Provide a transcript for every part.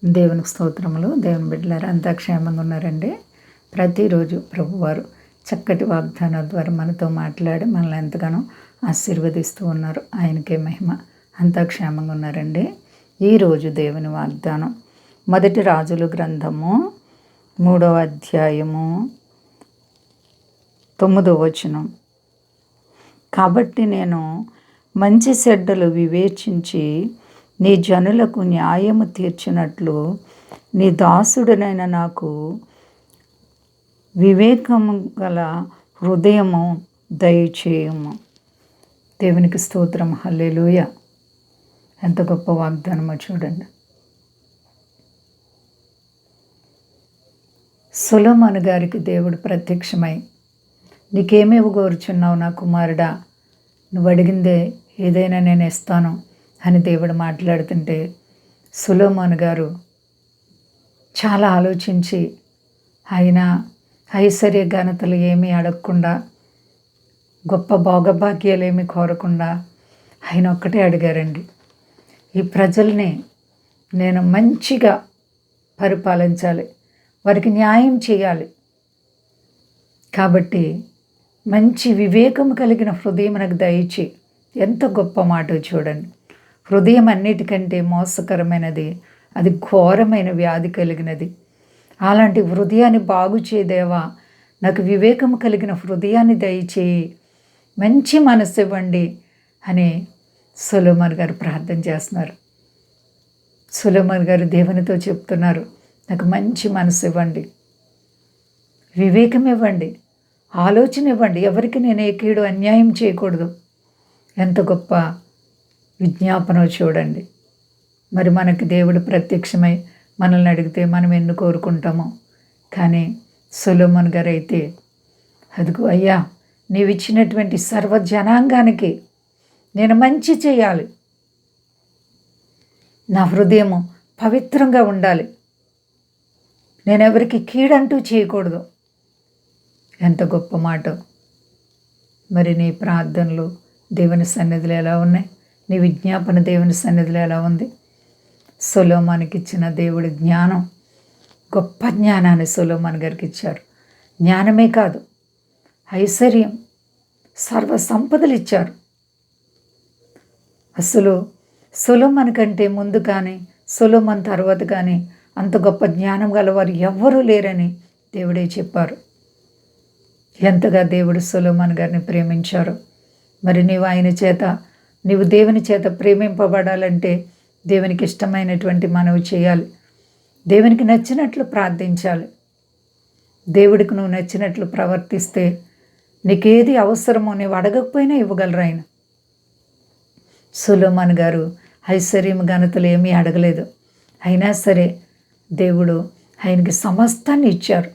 దేవునికి స్తోత్రములు. దేవుని బిడ్డలారా అంతా క్షేమంగా ఉన్నారండి. ప్రతిరోజు ప్రభువారు చక్కటి వాగ్దానాల ద్వారా మనతో మాట్లాడి మనల్ని ఎంతగానో ఆశీర్వదిస్తూ ఉన్నారు. ఆయనకే మహిమ. అంతా క్షేమంగా ఉన్నారండి. ఈరోజు దేవుని వాగ్దానం మొదటి రాజుల గ్రంథము 3వ అధ్యాయము 9వ వచనం. కాబట్టి నేను మంచి చెడ్డలు వివేచించి నీ జనులకు న్యాయము తీర్చినట్లు నీ దాసుడనైన నాకు వివేకము గల హృదయము దయచేయము. దేవునికి స్తోత్రం. హల్లెలూయా. ఎంత గొప్ప వాగ్దానమో చూడండి. సొలొమోను గారికి దేవుడు ప్రత్యక్షమై, నీకేమేవి కోరుచున్నావు నా కుమారుడా, నువ్వు అడిగిందే ఏదైనా నేను ఇస్తాను అని దేవుడు మాట్లాడుతుంటే సొలొమోను గారు చాలా ఆలోచించి ఆయన ఐశ్వర్య ఘనతలు ఏమీ అడగకుండా, గొప్ప భోగభాగ్యాలు ఏమీ కోరకుండా ఆయన ఒక్కటే అడిగారండి, ఈ ప్రజల్ని నేను మంచిగా పరిపాలించాలి, వారికి న్యాయం చేయాలి. కాబట్టి మంచి వివేకం కలిగిన హృదయం నాకు దయచి. ఎంత గొప్ప మాట చూడండి. హృదయం అన్నిటికంటే మోసకరమైనది, అది ఘోరమైన వ్యాధి కలిగినది. అలాంటి హృదయాన్ని బాగు చేయదేవా, నాకు వివేకం కలిగిన హృదయాన్ని దయచేయి, మంచి మనసు ఇవ్వండి అని సొలొమోను గారు ప్రార్థన చేస్తున్నారు. సొలొమోను గారు దేవునితో చెప్తున్నారు, నాకు మంచి మనసు ఇవ్వండి, వివేకం ఇవ్వండి, ఆలోచన ఇవ్వండి, ఎవరికి నేను ఏ కీడు అన్యాయం చేయకూడదు. ఎంత గొప్ప విజ్ఞాపన చూడండి. మరి మనకి దేవుడు ప్రత్యక్షమై మనల్ని అడిగితే మనం ఎన్ని కోరుకుంటామో, కానీ సొలొమోను గారు అయితే, అదిగో అయ్యా, నీవు ఇచ్చినటువంటి సర్వ జనాంగానికి నేను మంచి చేయాలి, నా హృదయము పవిత్రంగా ఉండాలి, నేను ఎవరికి కీడంటూ చేయకూడదు. ఎంత గొప్ప మాట. మరి నీ ప్రార్థనలు దేవుని సన్నిధిలో ఎలా ఉన్నాయి? నీ విజ్ఞాపన దేవుని సన్నిధిలో ఎలా ఉంది? సొలొమోనుకి ఇచ్చిన దేవుడి జ్ఞానం, గొప్ప జ్ఞానాన్ని సొలొమోను గారికి ఇచ్చారు. జ్ఞానమే కాదు, ఐశ్వర్యం, సర్వ సంపదలు ఇచ్చారు. అసలు సొలొమోను కంటే ముందు కానీ సొలొమోను తర్వాత కానీ అంత గొప్ప జ్ఞానం గలవారు ఎవ్వరూ లేరని దేవుడే చెప్పారు. ఎంతగా దేవుడు సొలొమోను గారిని ప్రేమించారు. మరి నీవు దేవుని చేత ప్రేమింపబడాలంటే దేవునికి ఇష్టమైనటువంటి మనవి చేయాలి, దేవునికి నచ్చినట్లు ప్రార్థించాలి. దేవుడికి నువ్వు నచ్చినట్లు ప్రవర్తిస్తే నీకేది అవసరమో నీవు అడగకపోయినా ఇవ్వగలరు ఆయన. సొలొమోను గారు ఐశ్వర్యం ఘనతలు ఏమీ అడగలేదు, అయినా సరే దేవుడు ఆయనకి సమస్తాన్ని ఇచ్చారు.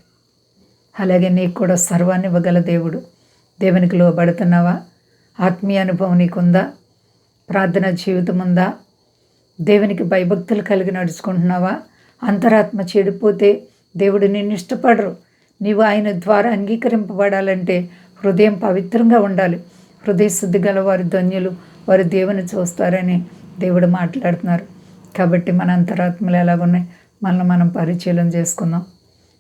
అలాగే నీకు కూడా సర్వాన్ని ఇవ్వగల దేవుడు. దేవునికి లోబడుతున్నావా? ఆత్మీయ అనుభవం నీకుందా? ప్రార్థన జీవితం ఉందా? దేవునికి భయభక్తులు కలిగి నడుచుకుంటున్నావా? అంతరాత్మ చెడిపోతే దేవుడు నిన్ను ఇష్టపడరు. నీవు ఆయన ద్వారా అంగీకరింపబడాలంటే హృదయం పవిత్రంగా ఉండాలి. హృదయ శుద్ధి గల వారు ధన్యులు, వారు దేవుని చూస్తారని దేవుడు మాట్లాడుతున్నారు. కాబట్టి మన అంతరాత్మలు ఎలాగున్నాయి మనల్ని మనం పరిశీలన చేసుకుందాం.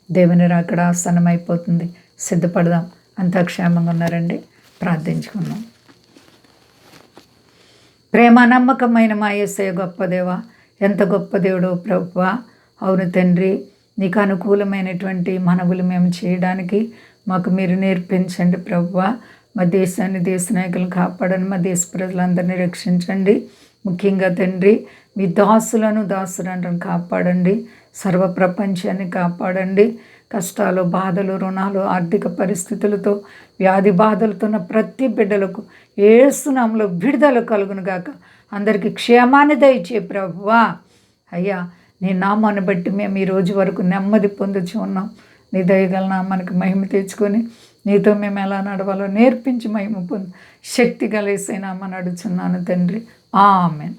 దేవుని రాకడ ఆసన్నమైపోతుంది, సిద్ధపడదాం. అంతా క్షేమంగా ఉన్నారండి. ప్రార్థించుకుందాం. ప్రేమ నమ్మకమైన మా యేసయ్య గొప్ప దేవా, ఎంత గొప్ప దేవుడు ప్రభువా. అవును తండ్రి, నీకు అనుకూలమైనటువంటి మనవులు మేము చేయడానికి మాకు మీరు నేర్పించండి ప్రభువా. మా దేశాన్ని, దేశ నాయకులను కాపాడండి, మా దేశ ప్రజలందరినీ రక్షించండి. ముఖ్యంగా తండ్రి, మీ దాసులను కాపాడండి, సర్వ ప్రపంచాన్ని కాపాడండి. కష్టాలు, బాధలు, రుణాలు, ఆర్థిక పరిస్థితులతో, వ్యాధి బాధలతో ఉన్న ప్రతి బిడ్డలకు యేసు నామములో విడుదల కలుగును గాక. అందరికీ క్షేమాన్ని దయచే ప్రభువా. అయ్యా, నీ నామాన్ని బట్టి మేము ఈ రోజు వరకు నెమ్మది పొందుచు ఉన్నాం. నీ దయగల నామానికి మహిమ తెచ్చుకొని నీతో మేము ఎలా నడవాలో నేర్పించి మహిమ పొంది శక్తి కలిసే నామని అడుగుచున్నాను తండ్రి. ఆమేన్.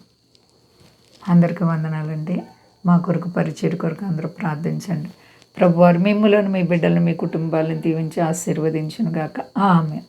అందరికీ వందనాలండి. మా కొరకు పరిచయం కొరకు అందరూ ప్రార్థించండి. ప్రభువారు మిమ్ములను, మీ బిడ్డలను, మీ కుటుంబాలను దీవించి ఆశీర్వదించును గాక. ఆమేన్.